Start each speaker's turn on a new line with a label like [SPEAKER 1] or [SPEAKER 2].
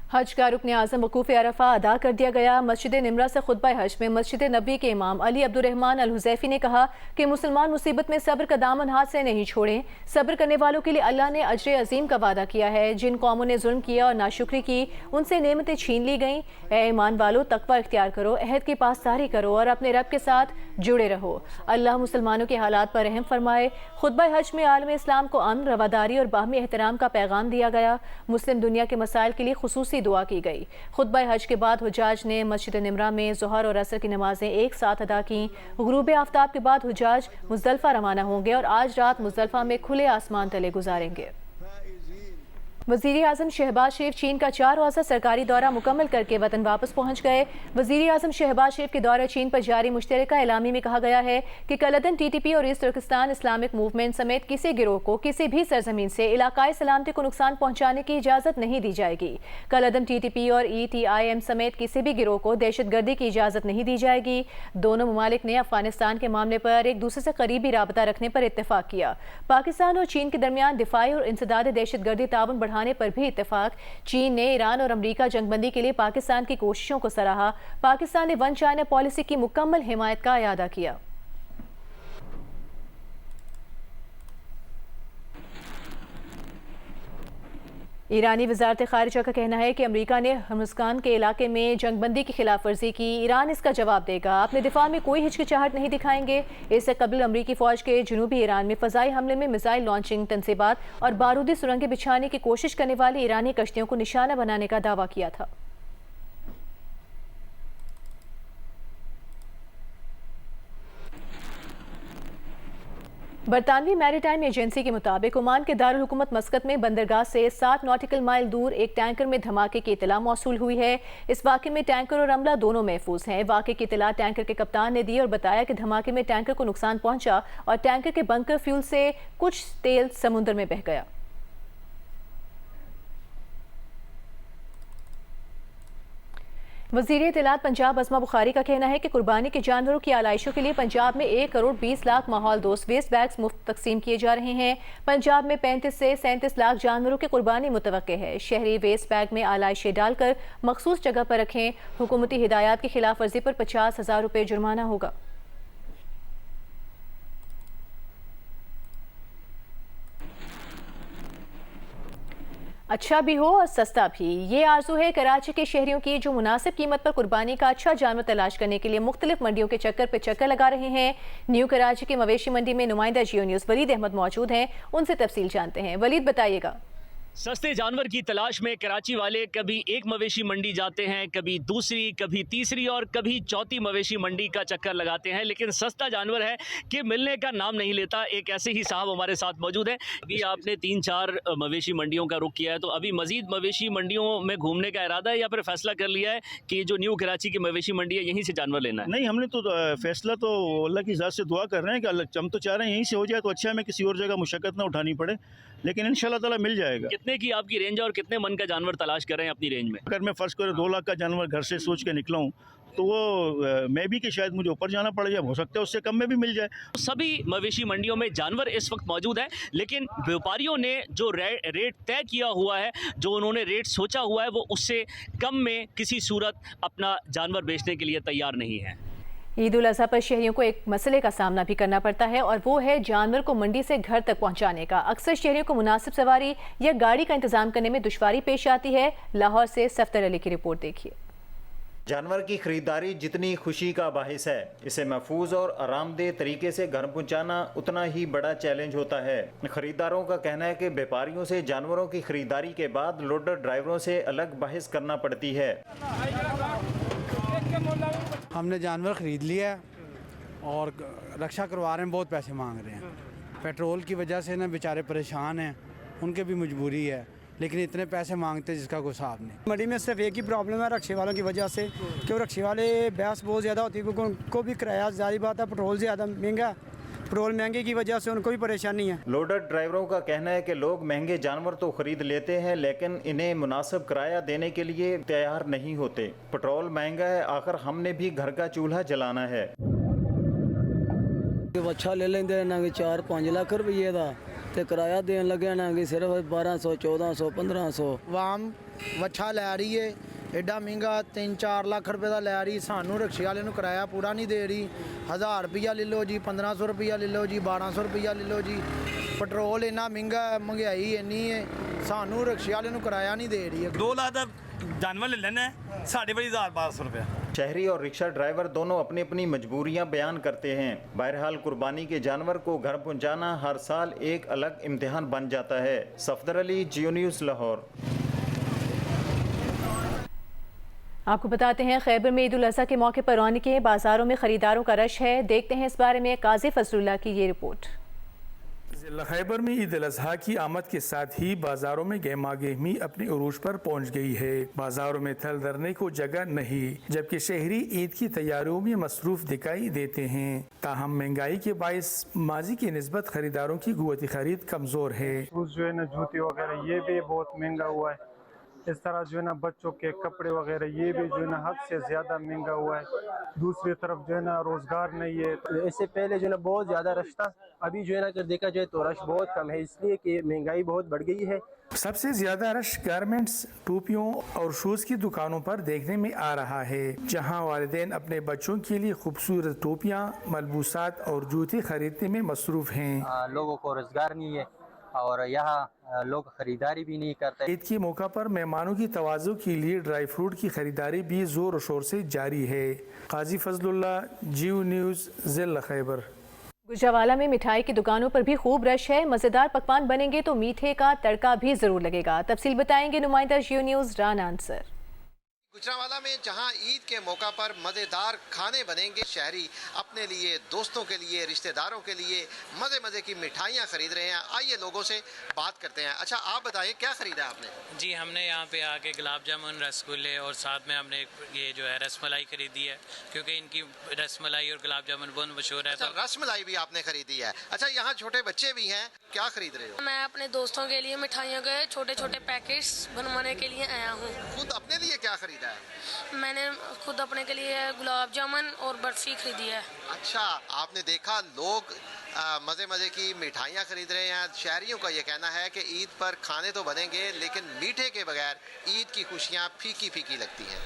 [SPEAKER 1] हज का रुकन आज़म वकूफ़ अरफा अदा कर दिया गया। मस्जिद निमरा से खुतबा हज में मस्जिद नबी के इमाम अली अब्दुर्रहमान अल हुज़ैफ़ी ने कहा कि मुसलमान मुसीबत में सब्र का दामन हाथ से नहीं छोड़ें। सब्र करने वालों के लिए अल्लाह ने अजर अजीम का वादा किया है। जिन कौमों ने जुल्म किया और नाशुक्री की, उनसे नेमतें छीन ली गईं। ए ईमान वालों, तकवा इख्तियार करो, अहद की पासदारी करो और अपने रब के साथ जुड़े रहो। अल्लाह मुसलमानों के हालात पर रहम फरमाए। खुतबा हज में आलम इस्लाम को अमन, रवादारी और बाहमी एहतराम का पैगाम दिया गया। मुस्लिम दुनिया के मसाइल के लिए खुसूसी दुआ की गई। खुतबा हज के बाद हुज्जाज ने मस्जिद निमरा में ज़ोहर और असर की नमाजें एक साथ अदा की। गुरूब आफ्ताब के बाद हुज्जाज मुज़दलिफ़ा रवाना होंगे और आज रात मुज़दलिफ़ा में खुले आसमान तले गुजारेंगे। वज़ीर आज़म शहबाज शरीफ चीन का 4 रोज़ा सरकारी दौरा मुकम्मल करके वतन वापस पहुँच गए। वज़ीर आज़म शहबाज शरीफ के दौरे चीन पर जारी मुश्तरका एलामी में कहा गया है कि कलदन TTP और ईस्ट तुर्किस्तान इस्लामिक मूवमेंट समेत किसी गिरोह को किसी भी सरजमीन से इलाकाई सलामती को नुकसान पहुँचाने की इजाज़त नहीं दी जाएगी। कलदन TTP और ETIM समेत किसी भी गिरोह को दहशतगर्दी की इजाज़त नहीं दी जाएगी। दोनों ममालिक ने अफगानिस्तान के मामले पर एक दूसरे से करीबी राबता रखने पर इत्तेफाक किया। पाकिस्तान और चीन के दरमियान दिफाई और इंसदाद दहशतगर्दी ताउन बढ़ाने पर भी इत्तेफाक। चीन ने ईरान और अमरीका जंगबंदी के लिए पाकिस्तान की कोशिशों को सराहा। पाकिस्तान ने वन चाइना पॉलिसी की मुकम्मल हिमायत का इयादा किया। ईरानी वज़ारत ख़ारिजा का कहना है कि अमरीका ने हर्मुज़गान के इलाके में जंगबंदी की खिलाफ वर्जी की। ईरान इसका जवाब देगा। अपने दिफा में कोई हिचकिचाहट नहीं दिखाएंगे। इससे कबल अमरीकी फ़ौज के जनूबी ईरान में फ़ज़ाई हमले में मिसाइल लॉन्चिंग तनसीबात और बारूदी सुरंगें बिछाने की कोशिश करने वाली ईरानी कश्तियों को निशाना बनाने का दावा किया था। बरतानवी मैरीटाइम एजेंसी के मुताबिक ओमान के दारुल हुकूमत मस्कत में बंदरगाह से 7 नॉटिकल माइल दूर एक टैंकर में धमाके की इतला मौसूल हुई है। इस वाक़े में टैंकर और अमला दोनों महफूज हैं। वाक़े की इतला टैंकर के कप्तान ने दी और बताया कि धमाके में टैंकर को नुकसान पहुंचा और टैंकर के बंकर फ्यूल से कुछ तेल समुद्र में बह गया। वज़ीर इत्तलात पंजाब अज़मा बुखारी का कहना है कि कुर्बानी के जानवरों की आलाइशों के लिए पंजाब में 1 करोड़ 20 लाख माहौल दोस्त वेस्ट बैग्स मुफ्त तकसीम किए जा रहे हैं। पंजाब में 35 से 37 लाख जानवरों की कुर्बानी मुतवक्के है। शहरी वेस्ट बैग में आलाइशें डालकर मखसूस जगह पर रखें। हुकूमती हिदायत की खिलाफ वर्जी पर 50,000 रुपये जुर्माना होगा। अच्छा भी हो और सस्ता भी, ये आरजू है कराची के शहरियों की, जो मुनासिब कीमत पर कुर्बानी का अच्छा जानवर तलाश करने के लिए मुख्तलिफ मंडियों के चक्कर पे चक्कर लगा रहे हैं। न्यू कराची के मवेशी मंडी में नुमाइंदा जियो न्यूज़ वलीद अहमद मौजूद हैं। उनसे तफसील जानते हैं। वलीद, बताइएगा।
[SPEAKER 2] सस्ते जानवर की तलाश में कराची वाले कभी एक मवेशी मंडी जाते हैं, कभी दूसरी, कभी तीसरी और कभी चौथी मवेशी मंडी का चक्कर लगाते हैं, लेकिन सस्ता जानवर है कि मिलने का नाम नहीं लेता। एक ऐसे ही साहब हमारे साथ मौजूद हैं। अभी आपने 3-4 मवेशी मंडियों का रुख किया है, तो अभी मजीद मवेशी मंडियों में घूमने का इरादा है या फिर फैसला कर लिया है कि जो न्यू कराची की मवेशी मंडी है यहीं से जानवर लेना है?
[SPEAKER 3] नहीं, हमने तो फैसला तो अल्लाह की ज़ात से दुआ कर रहे हैं कि हम तो चाह रहे हैं यहीं से हो जाए तो अच्छा है, हमें किसी और जगह मुशक्कत ना उठानी पड़े, लेकिन इंशाल्लाह ताला मिल जाएगा।
[SPEAKER 2] कितने की आपकी रेंज है और कितने मन का जानवर तलाश कर रहे हैं अपनी रेंज में?
[SPEAKER 3] अगर मैं फ़र्ज़ करें 2 लाख का जानवर घर से सोच के निकला हूँ तो वो मैं भी कि शायद मुझे ऊपर जाना पड़ जाए, हो सकता है उससे कम में भी मिल जाए।
[SPEAKER 2] सभी मवेशी मंडियों में जानवर इस वक्त मौजूद हैं, लेकिन व्यापारियों ने जो रेट तय किया हुआ है, जो उन्होंने रेट सोचा हुआ है, वो उससे कम में किसी सूरत अपना जानवर बेचने के लिए तैयार नहीं है।
[SPEAKER 1] ईद उल अज़हा पर शहरियों को एक मसले का सामना भी करना पड़ता है और वो है जानवर को मंडी से घर तक पहुंचाने का। अक्सर शहरियों को मुनासिब सवारी या गाड़ी का इंतजाम करने में दुश्वारी पेश आती है। लाहौर से सफ्तर अली की रिपोर्ट देखिए।
[SPEAKER 4] जानवर की खरीदारी जितनी खुशी का बाहिस है, इसे महफूज और आरामदेह तरीके से घर पहुंचाना उतना ही बड़ा चैलेंज होता है। खरीदारों का कहना है कि व्यापारियों से जानवरों की खरीदारी के बाद लोडर ड्राइवरों से अलग बहस करना पड़ती है।
[SPEAKER 5] हमने जानवर ख़रीद लिया और रक्षा करवा रहे हैं, बहुत पैसे मांग रहे हैं। पेट्रोल की वजह से ना बेचारे परेशान हैं, उनके भी मजबूरी है, लेकिन इतने पैसे मांगते हैं जिसका कोई हिसाब नहीं।
[SPEAKER 6] मंडी में सिर्फ एक ही प्रॉब्लम है रक्शे वालों की वजह से, क्यों रक्शे वाले बहस बहुत ज़्यादा होती है, क्योंकि उनको भी किराया ज़्यादा बात है, पेट्रोल ज़्यादा महंगा, पेट्रोल महंगे की वजह से उनको भी परेशानी है।
[SPEAKER 4] लोडर ड्राइवरों का कहना है कि लोग महंगे जानवर तो खरीद लेते हैं, लेकिन इन्हें मुनासिब किराया देने के लिए तैयार नहीं होते। पेट्रोल महंगा है, आखिर हमने भी घर का चूल्हा जलाना है।
[SPEAKER 7] अच्छा ले लेंगे ना 4-5 लाख रुपये का, तो किराया देन लगे ना कि सिर्फ 1200, 1400, 1500।
[SPEAKER 6] वाम
[SPEAKER 8] ਵੱਛਾ ਲੈ ਰਹੀ ਹੈ ਐਡਾ ਮਹਿੰਗਾ 3-4 ਲੱਖ ਰੁਪਏ ਦਾ ਲੈ ਰਹੀ, ਸਾਨੂੰ ਰਿਕਸ਼ੇ ਵਾਲੇ ਨੂੰ ਕਿਰਾਇਆ ਪੂਰਾ ਨਹੀਂ ਦੇ ਰਹੀ। 1000 ਰੁਪਈਆ ਲੈ ਲਓ ਜੀ, 1500 ਰੁਪਈਆ ਲੈ ਲਓ ਜੀ, 1200 ਰੁਪਈਆ ਲੈ ਲਓ ਜੀ। ਪੈਟਰੋਲ ਇੰਨਾ ਮਹਿੰਗਾ ਹੈ, ਮਹਿੰਗਾਈ ਇੰਨੀ ਹੈ, ਸਾਨੂੰ ਰਿਕਸ਼ੇ ਵਾਲੇ ਨੂੰ ਕਿਰਾਇਆ ਨਹੀਂ ਦੇ ਰਹੀ ਹੈ।
[SPEAKER 9] 2 ਲੱਖ ਦਾ ਜਾਨਵਰ ਲੈ ਲੈਣਾ साढ़े 1200 रुपया।
[SPEAKER 4] शहरी और रिक्शा ड्राइवर दोनों अपनी अपनी मजबूरियां बयान करते हैं। बहरहाल कुर्बानी के जानवर को घर पहुंचाना हर साल एक अलग इम्तिहान बन जाता है। सफदर अली, जियो न्यूज़, लाहौर।
[SPEAKER 1] आपको बताते हैं खैबर में ईद उल अज़हा के मौके पर रौनकें, बाजारों में खरीदारों का रश है। देखते हैं इस बारे में काजी फजलुल्लाह की ये रिपोर्ट।
[SPEAKER 10] ज़िला खैबर में ईद उल अज़हा की आमद के साथ ही बाज़ारों में गहमा गहमी अपने उरूज पर पहुंच गई है। बाज़ारों में थल धरने को जगह नहीं, जबकि शहरी ईद की तैयारियों में मसरूफ़ दिखाई देते हैं। ताहम महंगाई के बायस माजी की निस्बत खरीदारों की क़ुव्वत खरीद कमज़ोर है।
[SPEAKER 11] जो है ना जूते वगैरह ये भी बहुत महंगा हुआ है। इस तरह जो है ना बच्चों के कपड़े वगैरह ये भी जो है ना हद से ज़्यादा महंगा हुआ है। दूसरी तरफ जो है ना रोज़गार नहीं है।
[SPEAKER 12] इससे पहले जो है ना बहुत ज़्यादा रश था, अभी जो है ना अगर देखा जाए तो रश बहुत कम है, इसलिए कि महंगाई बहुत बढ़ गई है।
[SPEAKER 10] सबसे ज़्यादा रश गारमेंट्स, टोपियों और शूज़ की दुकानों पर देखने में आ रहा है, जहां वालिदैन अपने बच्चों के लिए खूबसूरत टोपियां, मलबूसात और जूते खरीदने में मसरूफ़ हैं।
[SPEAKER 12] लोगों को रोज़गार नहीं है और यहाँ लोग ख़रीदारी भी नहीं करते।
[SPEAKER 10] ईद के मौका पर मेहमानों की तवाज़ुन के लिए ड्राई फ्रूट की खरीदारी भी ज़ोर और शोर से जारी है। काजी फजलुल्लाह, जियो न्यूज़, ज़िला खैबर।
[SPEAKER 1] गुजरावाला में मिठाई की दुकानों पर भी खूब रश है। मज़ेदार पकवान बनेंगे तो मीठे का तड़का भी ज़रूर लगेगा। तफसील बताएंगे नुमाइंदा जियो न्यूज़ राना अंसर।
[SPEAKER 13] गुजरावाला में जहां ईद के मौका पर मज़ेदार खाने बनेंगे, शहरी अपने लिए, दोस्तों के लिए, रिश्तेदारों के लिए मज़े मज़े की मिठाइयां खरीद रहे हैं। आइए लोगों से बात करते हैं। अच्छा, आप बताइए क्या खरीदा आपने?
[SPEAKER 14] जी, हमने यहाँ पे आके गुलाब जामुन, रसगुल्ले और साथ में हमने ये जो है रसमलाई खरीदी है, क्योंकि इनकी रसमलाई और गुलाब जामुन बहुत मशहूर है।
[SPEAKER 13] अच्छा, रसमलाई भी आपने खरीदी है। अच्छा, यहाँ छोटे बच्चे भी हैं, क्या खरीद रहे हो?
[SPEAKER 15] मैं अपने दोस्तों के लिए मिठाइयों के छोटे छोटे पैकेट्स बनवाने के लिए आया हूँ।
[SPEAKER 13] खुद अपने लिए क्या खरीदा है?
[SPEAKER 15] मैंने खुद अपने के लिए गुलाब जामुन और बर्फी खरीदी है।
[SPEAKER 13] अच्छा, आपने देखा लोग मज़े मज़े की मिठाइयाँ खरीद रहे हैं। शहरियों का ये कहना है कि ईद पर खाने तो बनेंगे, लेकिन मीठे के बगैर ईद की खुशियाँ फीकी फीकी लगती हैं।